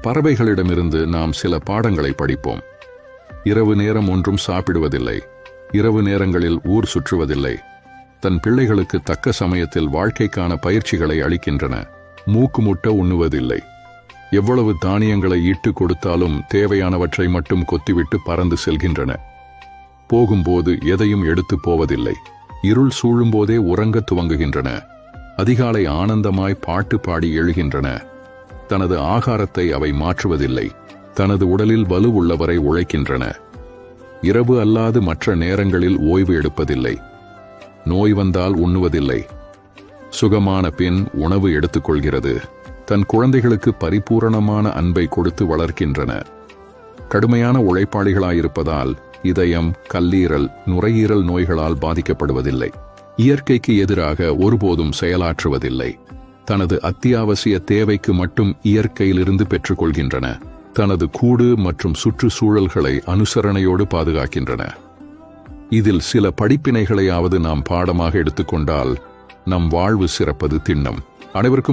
பறவைகளிடமிருந்து நாம் சில பாடங்களை படிப்போம். இரவு நேரம் ஒன்றும் சாப்பிடுவதில்லை, இரவு நேரங்களில் ஊர் சுற்றுவதில்லை, தன் பிள்ளைகளுக்கு தக்க சமயத்தில் வாழ்க்கைக்கான பயிற்சிகளை அளிக்கின்றன. மூக்கு முட்ட உண்ணுவதில்லை, எவ்வளவு தானியங்களை ஈட்டு கொடுத்தாலும் தேவையானவற்றை மட்டும் கொத்திவிட்டு பறந்து செல்கின்றன. போகும்போது எதையும் எடுத்து போவதில்லை, இருள் சூழும்போதே உறங்க துவங்குகின்றன. அதிகாலை ஆனந்தமாய் பாட்டு பாடி எழுகின்றன. தனது ஆகாரத்தை அவை மாற்றுவதில்லை, தனது உடலில் வலு உள்ளவரை உழைக்கின்றன. இரவு அல்லாது மற்ற நேரங்களில் ஓய்வு எடுப்பதில்லை, நோய் வந்தால் உண்ணுவதில்லை, சுகமான பின் உணவு எடுத்துக்கொள்கிறது. தன் குழந்தைகளுக்கு பரிபூரணமான அன்பை கொடுத்து வளர்க்கின்றன. கடுமையான உழைப்பாளிகளாயிருப்பதால் இதயம், கல்லீரல், நுரையீரல் நோய்களால் பாதிக்கப்படுவதில்லை. இயற்கைக்கு எதிராக ஒருபோதும் செயலாற்றுவதில்லை. தனது அத்தியாவசிய தேவைக்கு மட்டும் இயற்கையிலிருந்து பெற்றுக்கொள்கின்றன. தனது கூடு மற்றும் சுற்றுச்சூழல்களை அனுசரணையோடு பாதுகாக்கின்றன. இதில் சில படிப்பினைகளையாவது நாம் பாடமாக எடுத்துக்கொண்டால் நம் வாழ்வு சிறப்பது திண்ணம். அனைவருக்கும்